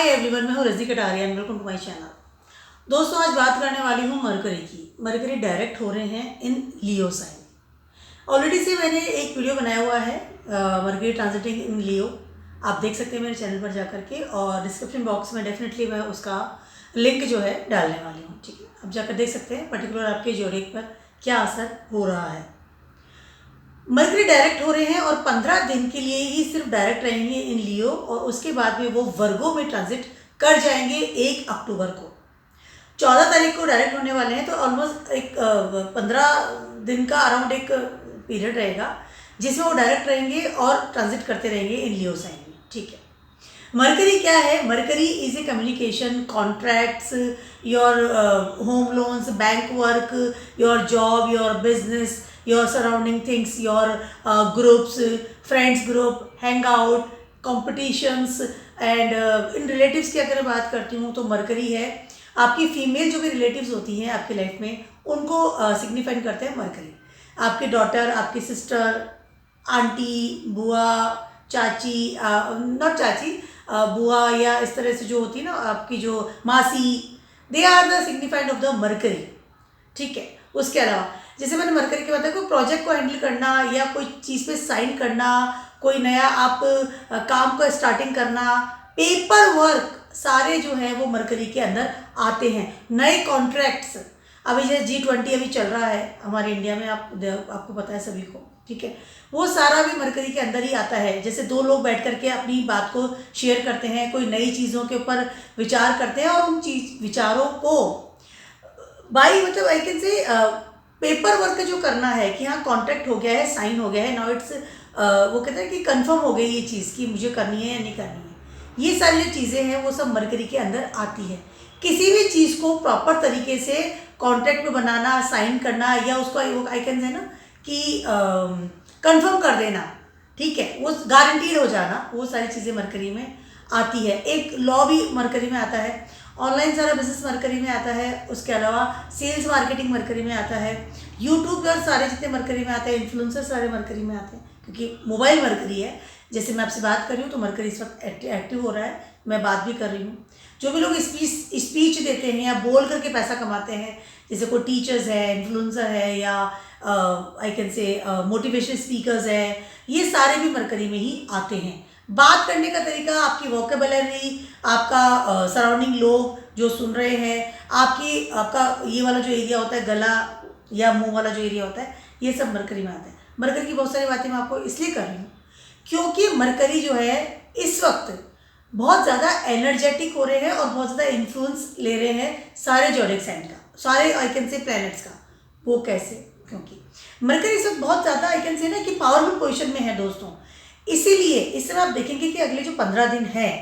Everyone, मैं हूँ Razi Kataria and welcome to my channel. दोस्तों, आज बात करने वाली हूँ मरकरी की। मरकरी डायरेक्ट हो रहे हैं इन लियो साइन। ऑलरेडी से मैंने एक वीडियो बनाया हुआ है मरकरी ट्रांजिटिंग इन लियो, आप देख सकते हैं मेरे चैनल पर जाकर के, और डिस्क्रिप्शन बॉक्स में डेफिनेटली मैं उसका लिंक जो है डालने वाली हूँ। ठीक है, आप जाकर देख सकते हैं पर्टिकुलर आपके जोड़ेक पर क्या असर हो रहा है। मरकरी डायरेक्ट हो रहे हैं और 15 दिन के लिए ही सिर्फ डायरेक्ट रहेंगे इन लियो, और उसके बाद में वो वर्गो में ट्रांजिट कर जाएंगे 1 अक्टूबर को। 14 तारीख को डायरेक्ट होने वाले हैं, तो ऑलमोस्ट एक 15 दिन का अराउंड एक पीरियड रहेगा जिसमें वो डायरेक्ट रहेंगे और ट्रांजिट करते रहेंगे इन लियो साइन में। ठीक है, मरकरी क्या है? Mercury is a communication, contracts, your home loans, bank work, your job, your business, your surrounding things, your groups, friends group, hangout, competitions and in relatives की अगर बात करती हूँ तो मरकरी है आपकी फीमेल जो भी रिलेटिव्स होती हैं आपकी लाइफ में, उनको सिग्निफाइड करते हैं मरकरी। आपकी डॉटर, आपकी सिस्टर, आंटी, बुआ, चाची, नॉट चाची, बुआ, या इस तरह से जो होती है ना आपकी जो मासी, they are the signified of the mercury. ठीक है, उसके अलावा जैसे मैंने मरकरी के बताया, कोई प्रोजेक्ट को हैंडल करना या कोई चीज़ पे साइन करना, कोई नया आप काम को स्टार्टिंग करना, पेपर वर्क, सारे जो है वो मरकरी के अंदर आते हैं। नए कॉन्ट्रैक्ट्स, अभी जैसे G20 अभी चल रहा है हमारे इंडिया में, आपको पता है सभी को। ठीक है, वो सारा भी मरकरी के अंदर ही आता है। जैसे दो लोग बैठ करके अपनी बात को शेयर करते हैं, कोई नई चीज़ों के ऊपर विचार करते हैं, और उन विचारों को मतलब आई कैन से पेपर वर्क जो करना है कि हाँ कॉन्ट्रैक्ट हो गया है, साइन हो गया है, नाउ इट्स वो कहते हैं कि कंफर्म हो गई ये चीज़ कि मुझे करनी है या नहीं करनी है। ये सारी जो चीज़ें हैं वो सब मरकरी के अंदर आती है। किसी भी चीज़ को प्रॉपर तरीके से कॉन्ट्रैक्ट में बनाना, साइन करना, या उसको वो आई कैन से ना कि कंफर्म कर देना, ठीक है, वो गारंटीड हो जाना, वो सारी चीज़ें मरकरी में आती है। एक लॉ भी मरकरी में आता है, ऑनलाइन सारा बिजनेस मरकरी में आता है, उसके अलावा सेल्स मार्केटिंग मरकरी में आता है, यूट्यूब पर सारे जितने मरकरी में आते हैं, इन्फ्लुएंसर सारे मरकरी में आते हैं, क्योंकि मोबाइल मरकरी है। जैसे मैं आपसे बात कर रही हूँ तो मरकरी इस वक्त एक्टिव हो रहा है, मैं बात भी कर रही हूँ। जो भी लोग स्पीच देते हैं या बोल करके पैसा कमाते हैं, जैसे कोई टीचर्स है, इन्फ्लुएंसर है, या आई कैन से मोटिवेशनल स्पीकर्स है, ये सारे भी मरकरी में ही आते हैं। बात करने का तरीका, आपकी वोकेबलरी, आपका सराउंडिंग लोग जो सुन रहे हैं, आपका ये वाला जो एरिया होता है, गला या मुंह वाला जो एरिया होता है, ये सब मरकरी में आता है। मरकरी की बहुत सारी बातें मैं आपको इसलिए कर रही हूँ क्योंकि मरकरी जो है इस वक्त बहुत ज़्यादा एनर्जेटिक हो रहे हैं और बहुत ज़्यादा इन्फ्लुएंस ले रहे हैं सारे जोडिक साइन का, सारे आई कैन से प्लैनेट्स का। वो कैसे? क्योंकि मरकरी इस वक्त बहुत ज़्यादा आई कैन से ना कि पावरफुल पोजिशन में है दोस्तों। इसीलिए इस समय आप देखेंगे कि अगले जो 15 दिन हैं,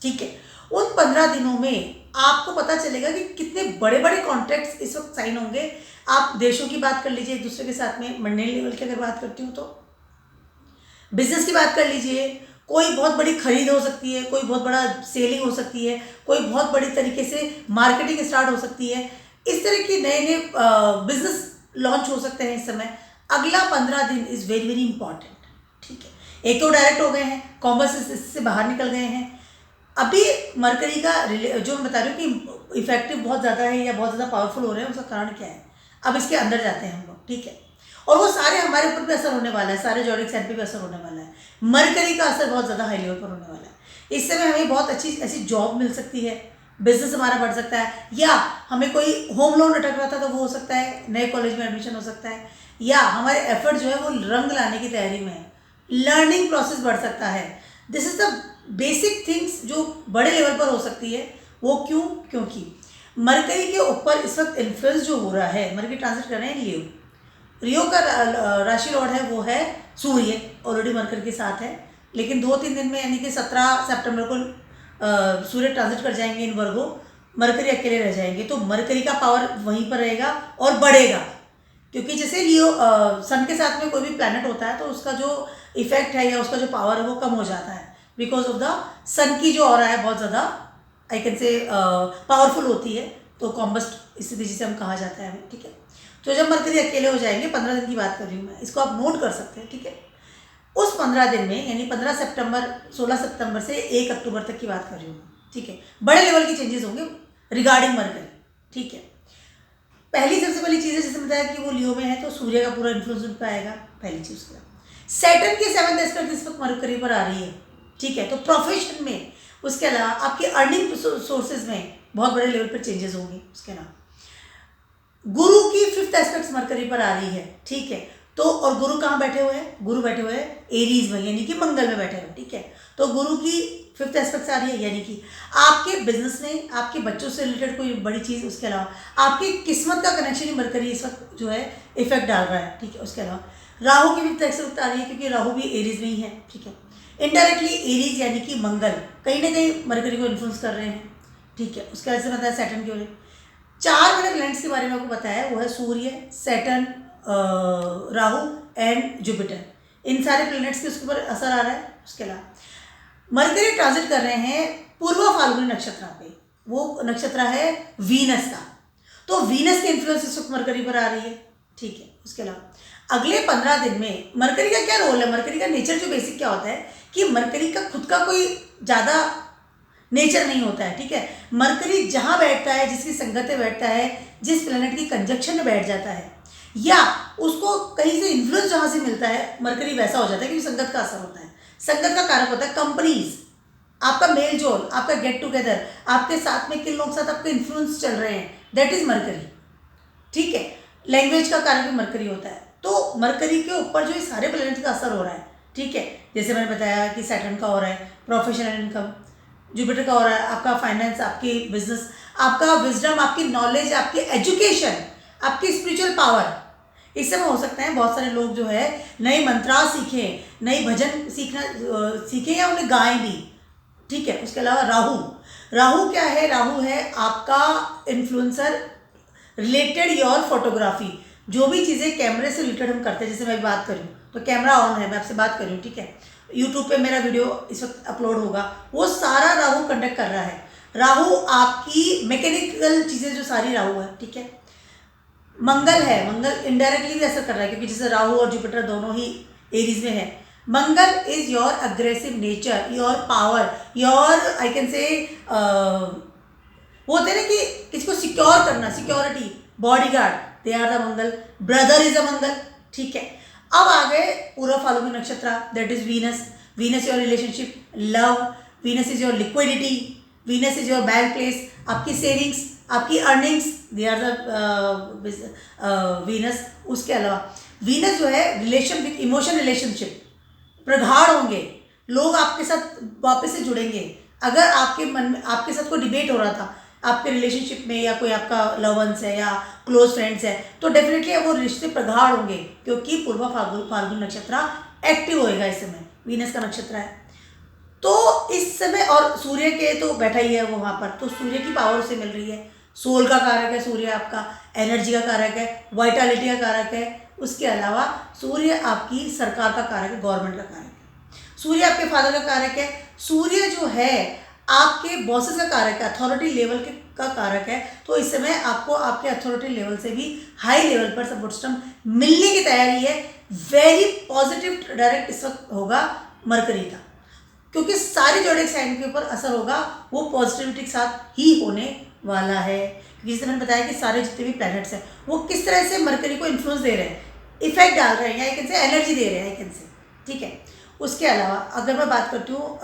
ठीक है, उन 15 दिनों में आपको पता चलेगा कि कितने बड़े बड़े कॉन्ट्रैक्ट्स इस वक्त साइन होंगे। आप देशों की बात कर लीजिए एक दूसरे के साथ में, मंडल लेवल की अगर बात करती हूँ तो बिजनेस की बात कर लीजिए, कोई बहुत बड़ी खरीद हो सकती है, कोई बहुत बड़ा सेलिंग हो सकती है, कोई बहुत बड़ी तरीके से मार्केटिंग स्टार्ट हो सकती है। इस तरह के नए नए बिजनेस लॉन्च हो सकते हैं इस समय। अगला 15 दिन इज़ वेरी वेरी इंपॉर्टेंट। ठीक है, एक तो डायरेक्ट हो गए हैं, कॉमर्स इससे बाहर निकल गए हैं। अभी मरकरी का जो मैं बता रही हूँ कि इफेक्टिव बहुत ज़्यादा है या बहुत ज़्यादा पावरफुल हो रहे हैं, उसका कारण क्या है? अब इसके अंदर जाते हैं हम लोग। ठीक है, और वो सारे हमारे ऊपर भी असर होने वाला है, सारे जोडिक साइन पे भी असर होने वाला है। मरकरी का असर बहुत ज़्यादा हाई लेवल पर होने वाला है। इस समय हमें बहुत अच्छी ऐसी जॉब मिल सकती है, बिजनेस हमारा बढ़ सकता है, या हमें कोई होम लोन अटक रहा था तो वो हो सकता है, नए कॉलेज में एडमिशन हो सकता है, या हमारे एफर्ट जो है वो रंग लाने की तैयारी में है, लर्निंग प्रोसेस बढ़ सकता है। This is the basic things जो बड़े लेवल पर हो सकती है। वो क्यों? क्योंकि मरकरी के ऊपर इस वक्त इन्फ्लुएंस जो हो रहा है, मरकरी ट्रांजिट कर रहे हैं लियो। लियो का राशि लॉर्ड है वो है सूर्य, ऑलरेडी मरकरी के साथ है, लेकिन 2-3 दिन में यानी कि 17 सितंबर को सूर्य ट्रांजिट कर जाएंगे इन वर्गों, मरकरी अकेले रह जाएंगे। तो मरकरी का पावर वहीं पर रहेगा और बढ़ेगा, क्योंकि जैसे लियो सन के साथ में कोई भी प्लैनेट होता है तो उसका जो इफेक्ट है या उसका जो पावर है वो कम हो जाता है, बिकॉज ऑफ द सन की जो ऑरा है बहुत ज़्यादा आई कैन से पावरफुल होती है, तो कॉम्बस्ट इसी तरीके से हम कहा जाता है हमें। ठीक है, तो जब मरकरी अकेले हो जाएंगे, 15 दिन की बात कर रही हूँ मैं, इसको आप नोट कर सकते हैं। ठीक है, उस 15 दिन में यानी 15 सितंबर 16 सितंबर से 1 अक्टूबर तक की बात कर रही हूँ, ठीक है, बड़े लेवल के चेंजेस होंगे रिगार्डिंग मरकरी, ठीक है। पहली सबसे पहली चीज़ है, जैसे बताया कि वो लियो में है तो सूर्य का पूरा इन्फ्लुएंस उन पर आएगा, पहली चीज़ उसके बाद सैटर्न की 7th एस्पेक्ट इस वक्त मरकरी पर आ रही है, ठीक है। तो प्रोफेशन में, उसके अलावा आपके अर्निंग सोर्सेज में बहुत बड़े लेवल पर चेंजेस होंगे। उसके अलावा गुरु की 5th एस्पेक्ट मरकरी पर आ रही है, ठीक है। तो और गुरु कहाँ बैठे हुए हैं? गुरु बैठे हुए हैं एरीज में, यानी कि मंगल में बैठे हुए, ठीक है। तो गुरु की 5th एस्पेक्ट आ रही है, यानी कि आपके बिजनेस में, आपके बच्चों से रिलेटेड कोई बड़ी चीज़, उसके अलावा आपकी किस्मत का कनेक्शन ही मरकरी इस वक्त जो है इफेक्ट डाल रहा है, ठीक है। उसके अलावा राहु की 5th एस्पेक्ट आ रही है, क्योंकि राहु भी एरीज में ही है, ठीक है। इनडायरेक्टली एरीज यानी कि मंगल कहीं ना कहीं मरकरी को इन्फ्लुएंस कर रहे हैं, ठीक है। उसके बाद से बताया सैटर्न की वजह, 4 मैंने प्लैनेट्स के बारे में आपको बताया, वो है सूर्य, सैटर्न, राहु एंड जुपिटर। इन सारे प्लैनेट्स के उसके ऊपर असर आ रहा है। उसके अलावा मरकरी ट्रांजिट कर रहे हैं पूर्व फाल्गुनी नक्षत्र पे, वो नक्षत्र है वीनस का, तो वीनस के इन्फ्लुएंस इस वक्त मरकरी पर आ रही है, ठीक है। उसके अलावा अगले 15 दिन में मरकरी का क्या रोल है, मरकरी का नेचर जो बेसिक क्या होता है कि मरकरी का खुद का कोई ज़्यादा नेचर नहीं होता है, ठीक है। मरकरी जहाँ बैठता है, जिसकी संगत में बैठता है, जिस प्लैनेट की कंजक्शन में बैठ जाता है, या उसको कहीं से इन्फ्लुएंस जहाँ से मिलता है, मरकरी वैसा हो जाता है, क्योंकि संगत का असर होता है। संगत का कारक होता है कंपनीज, आपका मेल जोल, आपका गेट टुगेदर, आपके साथ में किन लोगों के साथ आपके इन्फ्लुएंस चल रहे हैं, दैट इज मरकरी, ठीक है। लैंग्वेज का कारक भी मरकरी होता है। तो मरकरी के ऊपर जो ये सारे प्लैनेट का असर हो रहा है, ठीक है। जैसे मैंने बताया कि सैटर्न का हो रहा है प्रोफेशनल इनकम, जुपिटर का हो रहा है आपका फाइनेंस, आपकी बिजनेस, आपका विजडम, आपकी नॉलेज, आपकी एजुकेशन, आपकी स्पिरिचुअल पावर। इस समय हो सकता है बहुत सारे लोग जो है नए मंत्रा सीखें, नई भजन सीखें या उन्हें गाएं भी, ठीक है। उसके अलावा राहु, राहु क्या है? राहु है आपका इन्फ्लुएंसर रिलेटेड योर फोटोग्राफी, जो भी चीज़ें कैमरे से रिलेटेड हम करते हैं, जैसे मैं बात करूँ तो कैमरा ऑन है, मैं आपसे बात कर रही हूँ, ठीक है। यूट्यूब पे मेरा वीडियो इस वक्त अपलोड होगा, वो सारा राहु कंडक्ट कर रहा है। राहु आपकी मैकेनिकल चीज़ें जो सारी राहु है, ठीक है। मंगल है, मंगल इनडायरेक्टली भी असर कर रहा है, क्योंकि जैसे राहु और जुपिटर दोनों ही एरीज में है। Mangal is your aggressive nature, your power, your I can say वो होते हैं ना कि किसी को सिक्योर करना, security, bodyguard, they are the Mangal, brother is a Mangal, ठीक है। अब आ गए पूर्व फाल्गुनी नक्षत्र, that is Venus. Venus your relationship, love, Venus is your liquidity, Venus is your bank place, आपकी सेविंग्स, आपकी earnings, they are the Venus. उसके अलावा वीनस जो है रिलेशन विथ इमोशन, रिलेशनशिप प्रगाढ़ होंगे, लोग आपके साथ वापस से जुड़ेंगे। अगर आपके मन में आपके साथ कोई डिबेट हो रहा था आपके रिलेशनशिप में, या कोई आपका लवर्स है या क्लोज फ्रेंड्स है, तो डेफिनेटली वो रिश्ते प्रगाढ़ होंगे, क्योंकि पूर्व फाल्गुन नक्षत्र एक्टिव होएगा इस समय, वीनस का नक्षत्र है। तो इस समय और सूर्य के तो बैठा ही है वो वहाँ पर, तो सूर्य की पावर उसे मिल रही है। सोल का कारक है सूर्य, आपका एनर्जी का कारक है, वाइटलिटी का कारक है। उसके अलावा सूर्य आपकी सरकार का कारक है, गवर्नमेंट का कारक है। सूर्य आपके फादर का कारक है। सूर्य जो है आपके बॉसेस का कारक है, अथॉरिटी लेवल के का कारक है। तो इस समय आपको आपके अथॉरिटी लेवल से भी हाई लेवल पर सपोर्ट सिस्टम मिलने की तैयारी है। वेरी पॉजिटिव डायरेक्ट इस वक्त होगा मरकरी का, क्योंकि सारे जोडिक साइन के ऊपर असर होगा वो पॉजिटिविटी के साथ ही होने वाला है। क्योंकि जैसे मैंने बताया कि सारे जितने भी प्लैनेट्स हैं वो किस तरह से मरकरी को इन्फ्लुएंस दे रहे हैं, इफेक्ट डाल रहे हैं, या एक से एनर्जी दे रहे हैं, एक से, ठीक है। उसके अलावा अगर मैं बात करती हूँ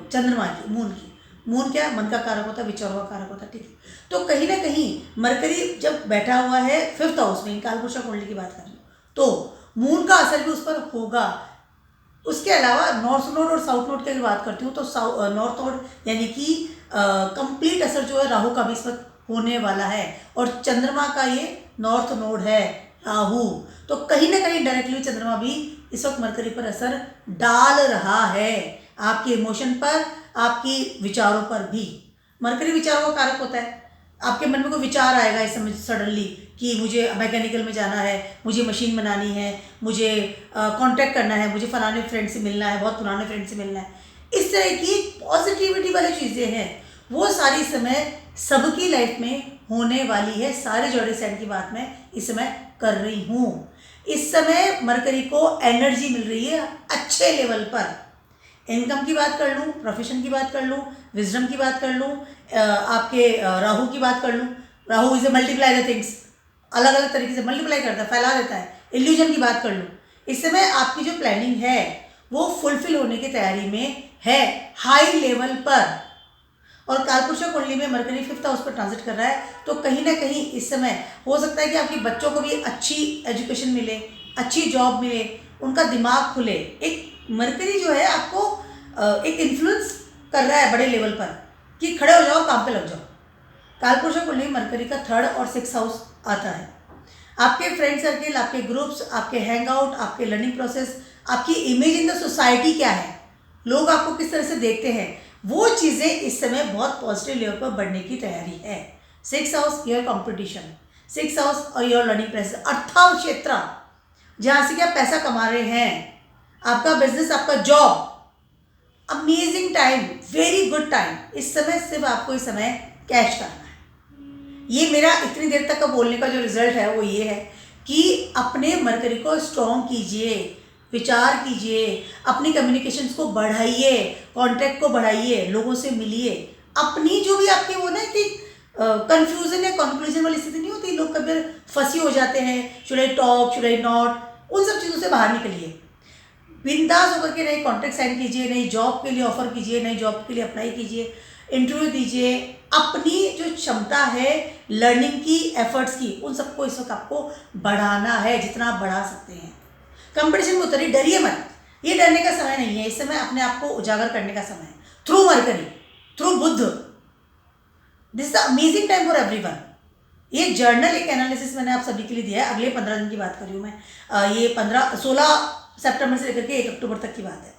चंद्रमा की, मून की, मून क्या मन का कारक होता है, विचारों का कारक होता है, ठीक है। तो कहीं ना कहीं मरकरी जब बैठा हुआ है 5th हाउस में, कालपुरुषा कुंडली की बात कर रही हूँ, तो मून का असर भी उस पर होगा। उसके अलावा नॉर्थ नोड और साउथ नोड की अगर बात करती हूँ तो नॉर्थ नोड यानी कि कंप्लीट असर जो है राहु का भी इस वक्त होने वाला है, और चंद्रमा का ये नॉर्थ नोड है राहु, तो कहीं ना कहीं डायरेक्टली चंद्रमा भी इस वक्त मरकरी पर असर डाल रहा है, आपके इमोशन पर, आपकी विचारों पर भी। मरकरी विचारों का कारक होता है। आपके मन में कोई विचार आएगा इस समय सडनली कि मुझे मैकेनिकल में जाना है, मुझे मशीन बनानी है, मुझे कांटेक्ट करना है, मुझे फलाने फ्रेंड से मिलना है, बहुत पुराने फ्रेंड से मिलना है। इस तरह की पॉजिटिविटी वाली चीज़ें हैं, वो सारी समय सबकी लाइफ में होने वाली है। सारे जोड़े साइन की बात मैं इस समय कर रही हूँ। इस समय मरकरी को एनर्जी मिल रही है अच्छे लेवल पर। इनकम की बात कर लूँ, प्रोफेशन की बात कर लूँ, विजडम की बात कर लूँ, आपके राहु की बात कर लूँ, Rahu is A multiply the things, अलग अलग तरीके से मल्टीप्लाई करता है, फैला देता है। इल्यूजन की बात कर लूँ, इस समय आपकी जो प्लानिंग है वो फुलफिल होने की तैयारी में है हाई लेवल पर। और कालपुरुष कुंडली में मरकरी 5th हाउस पर ट्रांजिट कर रहा है, तो कहीं ना कहीं इस समय हो सकता है कि आपके बच्चों को भी अच्छी एजुकेशन मिले, अच्छी जॉब मिले, उनका दिमाग खुले। एक मरकरी जो है आपको एक इन्फ्लुएंस कर रहा है बड़े लेवल पर कि खड़े हो जाओ, काम पे लग जाओ। कालपुरुष कुंडली में मरकरी का 3rd और 6th हाउस आता है। आपके फ्रेंड सर्किल, आपके ग्रुप्स, आपके हैंग आउट, आपके लर्निंग प्रोसेस, आपकी इमेज इन द सोसाइटी क्या है, लोग आपको किस तरह से देखते हैं, वो चीज़ें इस समय बहुत पॉजिटिव लेवल पर बढ़ने की तैयारी है। 6th house your competition, 6th house और योर लर्निंग प्रोसेस, अर्थाव क्षेत्र जहाँ से कि आप पैसा कमा रहे हैं, आपका बिजनेस, आपका job, amazing time, very good time. इस समय सिर्फ आपको इस समय कैश करना है। ये मेरा इतनी देर तक का बोलने का जो रिजल्ट है वो ये है कि अपने मरकरी को स्ट्रॉन्ग कीजिए, विचार कीजिए, अपनी कम्युनिकेशंस को बढ़ाइए, कॉन्टैक्ट को बढ़ाइए, लोगों से मिलिए। अपनी जो भी आपके वो ना कि कंफ्यूजन या कंक्लूजन वाली स्थिति नहीं होती, लोग कभी फंसी हो जाते हैं, should I talk, should I not, उन सब चीज़ों से बाहर निकलिए। बिंदास होकर के नई कॉन्ट्रैक्ट साइन कीजिए, नई जॉब के लिए ऑफर कीजिए, नई जॉब के लिए अप्लाई कीजिए, इंटरव्यू दीजिए। अपनी जो क्षमता है लर्निंग की, एफर्ट्स की, उन सबको इस वक्त आपको बढ़ाना है जितना आप बढ़ा सकते हैं। कंपटीशन में उतरिए, डरिए मत, ये डरने का समय नहीं है। इस समय अपने आप को उजागर करने का समय है through mercury, through Budh. This is the amazing time for everyone. ये जर्नल एक एनालिसिस मैंने आप सभी के लिए दिया है, अगले 15 दिन की बात कर रही हूँ मैं। ये 16 सितंबर से लेकर के 1 अक्टूबर तक की बात है।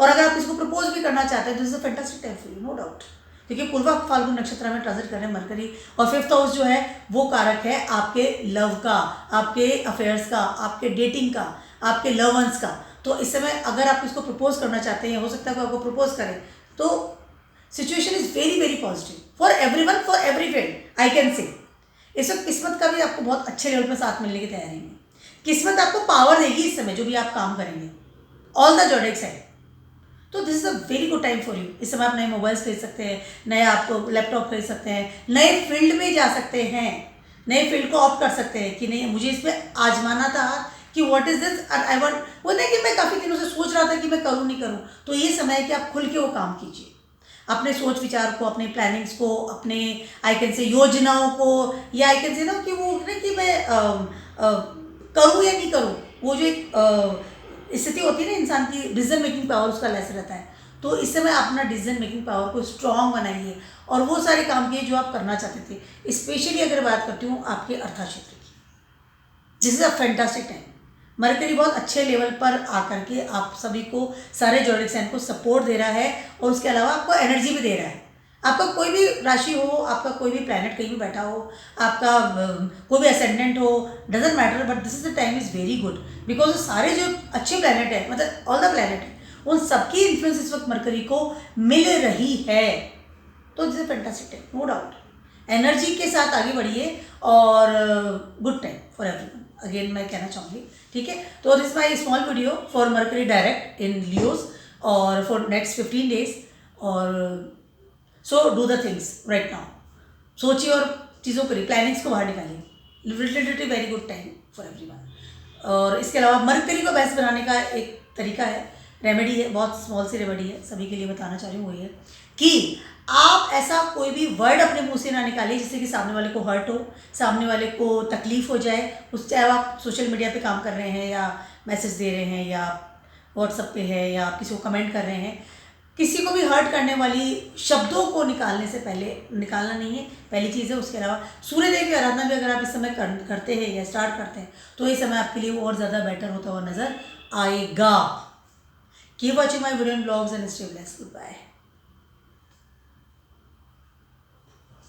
और अगर आप इसको प्रपोज भी करना चाहते हैं तो this is a fantastic time for you, no doubt, क्योंकि पूर्वा फाल्गुन नक्षत्र में ट्रांजिट कर रहे हैं मरकरी। और 5th हाउस जो है वो कारक है आपके लव का, आपके अफेयर्स का, आपके डेटिंग का, आपके लव वंस का। तो इस समय अगर आप इसको प्रपोज करना चाहते हैं, हो सकता है कि आपको प्रपोज करें, तो situation is very very positive for everyone, for every field I can से। इस वक्त किस्मत का भी आपको बहुत अच्छे लेवल पर साथ मिलने की तैयारी में। किस्मत आपको पावर देगी इस समय जो भी आप काम करेंगे, ऑल द जोडेक्स है। तो this is a very good time for you. इस समय आप नए मोबाइल्स खरीद सकते हैं, नए आपको लैपटॉप खरीद सकते हैं, नए फील्ड में जा सकते हैं, नए फील्ड को ऑप्ट कर सकते हैं कि नहीं मुझे इसमें आजमाना था कि what is this I want. वो नहीं कि मैं काफ़ी दिनों से सोच रहा था कि मैं करूँ नहीं करूँ, तो ये समय है कि आप खुल के वो काम कीजिए। अपने सोच विचार को, अपने प्लानिंग्स को, अपने आई कैन से योजनाओं को, या आई कैन से ना कि वो ना कि मैं करूँ या नहीं करूँ, वो जो एक स्थिति होती है ना इंसान की, डिसीजन मेकिंग पावर उसका लेस रहता है। तो इस समय आप अपना डिसीजन मेकिंग पावर को स्ट्रॉन्ग बनाइए और वो सारे काम किए जो आप करना चाहते थे। स्पेशली अगर बात करती हूँ आपके अर्था क्षेत्र की, this is a fantastic time. Mercury बहुत अच्छे लेवल पर आकर के आप सभी को, सारे जोडिक साइन को सपोर्ट दे रहा है और उसके अलावा आपको एनर्जी भी दे रहा है। आपका कोई भी राशि हो, आपका कोई भी प्लैनेट कहीं भी बैठा हो, आपका कोई भी असेंडेंट हो, doesn't matter, but this is the time is very good because सारे जो अच्छे प्लैनेट है, मतलब ऑल द प्लैनेट है, उन सबकी इन्फ्लुएंस इस वक्त मरकरी को मिल रही है। तो this is fantastic time, no doubt. Energy के साथ आगे बढ़िए और good time for everyone, again मैं कहना चाहूँगी। ठीक है, तो this my small video for mercury direct in Leos और फॉर नेक्स्ट 15 days। और so do the things right now, सोचिए और चीज़ों करिए, प्लानिंग्स को बाहर निकालिए। Literally very good time for everyone. और इसके अलावा मरकरी को बेस्ट बनाने का एक तरीका है, रेमेडी है, बहुत स्मॉल सी रेमेडी है, सभी के लिए बताना चाह रही हूँ। वही है कि आप ऐसा कोई भी वर्ड अपने मुंह से ना निकालिए जिससे कि सामने वाले को हर्ट हो, सामने वाले को तकलीफ हो जाए। उस चाहे आप सोशल मीडिया पे काम कर रहे हैं या मैसेज दे रहे हैं या व्हाट्सएप पे है या आप किसी को कमेंट कर रहे हैं, किसी को भी हर्ट करने वाली शब्दों को निकालने से पहले निकालना नहीं है, पहली चीज़ है। उसके अलावा सूर्य देव की आराधना भी अगर आप इस समय करते हैं या स्टार्ट करते हैं तो ये समय आपके लिए और ज़्यादा बेटर होता हुआ नज़र आएगा। Keep watching my video and blogs and stay blessed. Good bye.